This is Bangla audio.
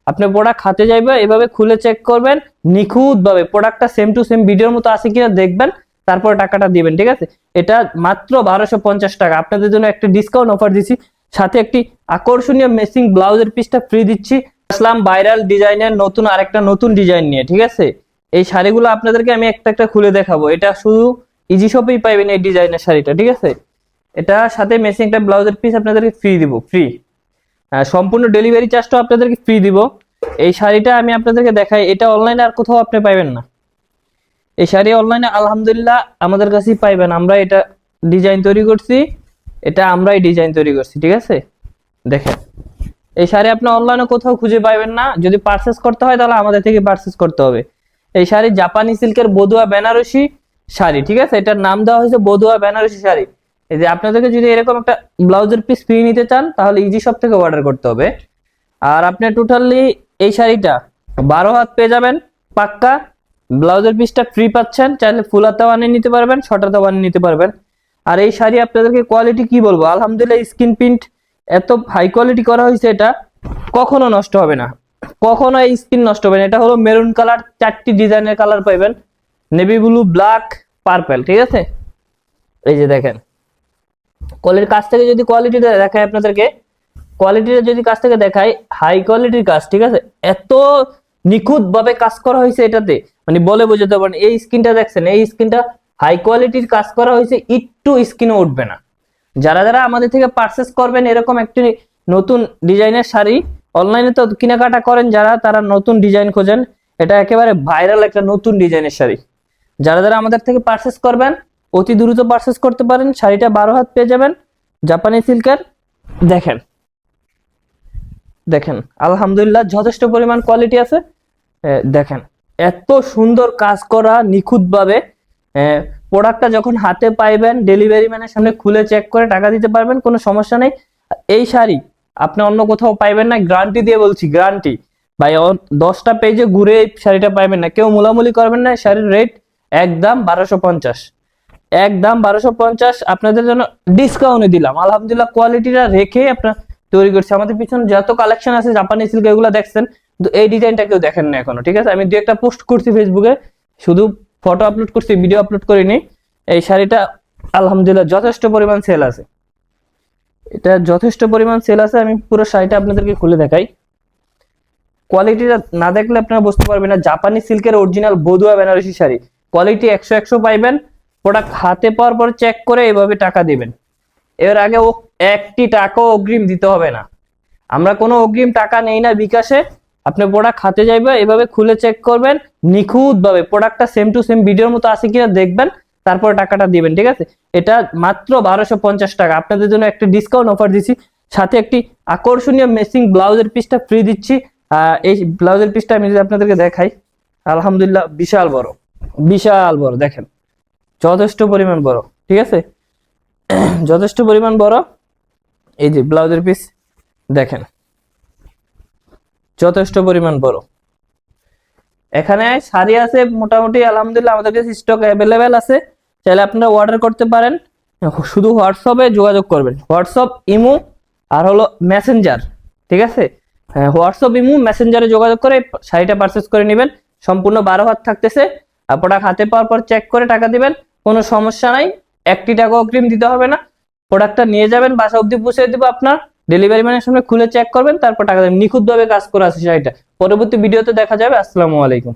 আপনি প্রোডাক্ট হাতে যাইবে, এভাবে খুলে চেক করবেন নিখুঁতভাবে, প্রোডাক্টটা সেম টু সেম ভিডিওর মতো আছে কিনা দেখবেন, তারপর টাকাটা দিবেন। ঠিক আছে, এটা মাত্র 1250 টাকা। আপনাদের জন্য একটা ডিসকাউন্ট অফার দিচ্ছি, সাথে একটি আকর্ষণীয় ম্যাচিং ব্লাউজের পিসটা ফ্রি দিচ্ছি। আসলাম ভাইরাল ডিজাইনের নতুন আরেকটা নতুন ডিজাইন নিয়ে। ঠিক আছে, এই শাড়িগুলো আপনাদেরকে আমি একটা একটা খুলে দেখাবো। এটা শুধু ইজি শপেই পাইবেন এই ডিজাইনের শাড়িটা। ঠিক আছে, এটা সাথে ম্যাচিং একটা ব্লাউজের পিস আপনাদেরকে ফ্রি দিব, ফ্রি। সম্পূর্ণ ডেলিভারি চার্জটাও আপনাদেরকে ফ্রি দিব। এই শাড়িটা আমি আপনাদেরকে দেখাই, এটা অনলাইনে আর কোথাও আপনি পাইবেন না। এই শাড়ি অনলাইনে আলহামদুলিল্লাহ আমাদের কাছেই পাইবেন। আমরা এটা ডিজাইন তৈরি করছি, এটা আমরাই ডিজাইন তৈরি করছি। ঠিক আছে, দেখেন এই শাড়ি আপনি অনলাইনে কোথাও খুঁজে পাইবেন না। যদি পারচেস করতে হয় তাহলে আমাদের থেকে পারচেস করতে হবে। এই শাড়ি জাপানি সিল্কের বদুয়া বেনারসি শাড়ি। ঠিক আছে, এটার নাম দেওয়া হয়েছে বদুয়া বেনারসি শাড়ি। এই যে আপনাদেরকে যদি এরকম একটা ব্লাউজের পিস ফ্রি নিতে চান তাহলে ইজি শপ থেকে অর্ডার করতে হবে। আর আপনি টোটালি এই শাড়িটা 12 হাত পেয়ে যাবেন পাক্কা। ব্লাউজের পিসটা ফ্রি পাচ্ছেন, চাইলে ফুল হাতা বানিয়ে নিতে পারবেন, শর্ট হাতা বানিয়ে নিতে পারবেন। আর এই শাড়ি আপনাদেরকে কোয়ালিটি কি বলবো, আলহামদুলিল্লাহ স্কিন প্রিন্ট এত হাই কোয়ালিটি করা হয়েছে, এটা কখনো নষ্ট হবে না, কখনো এই স্কিন নষ্ট হবে না। এটা হলো মেরুন কালার, 4টি ডিজাইনের কালার পাইবেন, নেভি ব্লু, ব্ল্যাক, পার্পল। ঠিক আছে, এই যে দেখেন কোয়ালিটির কাছ থেকে যদি কোয়ালিটিটা দেখায় আপনাদেরকে, কোয়ালিটিটা যদি কাছ থেকে দেখাই, হাই কোয়ালিটির কাজ। ঠিক আছে, এত নিখুঁত ভাবে কাজ করা হয়েছে এটাতে, মানে বলে বোঝাতে পারেন। এই স্কিনটা দেখছেন, এই স্কিনটা হাই কোয়ালিটির কাজ করা হয়েছে, একটু স্কিনও উঠবে না। যারা যারা আমাদের থেকে পারচেস করবেন এরকম একটি নতুন ডিজাইনের শাড়ি, অনলাইনে তো কেনাকাটা করেন যারা, তারা নতুন ডিজাইন খোঁজেন, এটা একেবারে ভাইরাল একটা নতুন ডিজাইনের শাড়ি। যারা যারা আমাদের থেকে পারচেস করবেন অতি দ্রুত পারচেস করতে পারেন। শাড়িটা 12 হাত পেয়ে যাবেন, জাপানি সিল্কের। দেখেন দেখেন আলহামদুলিল্লাহ যথেষ্ট পরিমাণ কোয়ালিটি আছে। দেখেন এত সুন্দর কাজ করা নিখুঁতভাবে। প্রোডাক্টটা যখন হাতে পাইবেন ডেলিভারি ম্যানের সামনে খুলে চেক করে টাকা দিতে পারবেন, কোনো সমস্যা নেই। এই শাড়ি আপনি অন্য কোথাও পাইবেন না, গ্যারান্টি দিয়ে বলছি, গ্যারান্টি। ভাই 10টা পেজে ঘুরে এই শাড়িটা পাইবেন না, কেউ মুলামুলি করবেন না। শাড়ির রেট একদম 1250, একদম 1250। আপনাদের জন্য ডিসকাউন্টে দিলাম, আলহামদুলিল্লাহ কোয়ালিটিটা রেখে আপনার তৈরি করছে। আমাদের পিছনে যত কালেকশন আছে জাপানি সিল্ক এগুলো দেখছেন, কিন্তু এই ডিজাইনটা কেউ দেখেন না এখনো। ঠিক আছে, আমি 2-একটা পোস্ট করছি ফেসবুকে, শুধু ফটো আপলোড করছি, ভিডিও আপলোড করিনি। এই শাড়িটা আলহামদুলিল্লাহ যথেষ্ট পরিমাণ সেল আছে, এটা যথেষ্ট পরিমাণ সেল আছে। আমি পুরো শাড়িটা আপনাদেরকে খুলে দেখাই, কোয়ালিটিটা না দেখলে আপনারা বুঝতে পারবেন না। জাপানি সিল্কের অরিজিনাল বদুয়া বেনারসি শাড়ি, কোয়ালিটি 100 পাইবেন। প্রোডাক্ট হাতে পাওয়ার পর চেক করে এভাবে টাকা দিবেন। এর আগে একটি টাকাও অগ্রিম দিতে হবে না, আমরা কোনো অগ্রিম টাকা নেই না বিকাশে। আপনি প্রোডাক্ট হাতে যাইবে, এভাবে খুলে চেক করবেন নিখুঁতভাবে, প্রোডাক্টটা সেম টু সেম ভিডিওর মতো আছে কিনা দেখবেন, তারপর টাকাটা দিবেন। ঠিক আছে, এটা মাত্র 1250 টাকা। আপনাদের জন্য একটা ডিসকাউন্ট অফার দিচ্ছি, সাথে একটি আকর্ষণীয় ম্যাচিং ব্লাউজের পিসটা ফ্রি দিচ্ছি। এই ব্লাউজের পিসটা আমি যদি আপনাদেরকে দেখাই, আলহামদুলিল্লাহ বিশাল বড়, বিশাল বড়। দেখেন যথেষ্ট পরিমাণ বড়। ঠিক আছে, যথেষ্ট পরিমাণ বড়। এই যে ব্লাউজের পিস দেখেন যথেষ্ট পরিমাণ বড়। এখানে শাড়ি আছে মোটামুটি আলহামদুলিল্লাহ আমাদের কাছে স্টক অ্যাভেলেবেল আছে, চাইলে আপনারা অর্ডার করতে পারেন। শুধু হোয়াটসঅ্যাপে যোগাযোগ করবেন, হোয়াটসঅ্যাপ, ইমো আর হলো মেসেঞ্জার। ঠিক আছে, হ্যাঁ হোয়াটসঅ্যাপ, ইমো, মেসেঞ্জারে যোগাযোগ করে শাড়িটা পারচেস করে নেবেন। সম্পূর্ণ 12 হাত থাকতেছে। প্রোডাক্ট হাতে পাওয়ার পর চেক করে টাকা দিবেন, কোনো সমস্যা নাই, একটি টাকা অগ্রিম দিতে হবে না। প্রোডাক্টটা নিয়ে যাবেন, বাসা অবধি পৌঁছে দিব আপনার, ডেলিভারি ম্যানের সামনে খুলে চেক করবেন, তারপর টাকা দেবেন। নিখুঁতভাবে কাজ করা আছে শাড়িটা। পরবর্তী ভিডিওতে দেখা যাবে। আসসালামু আলাইকুম।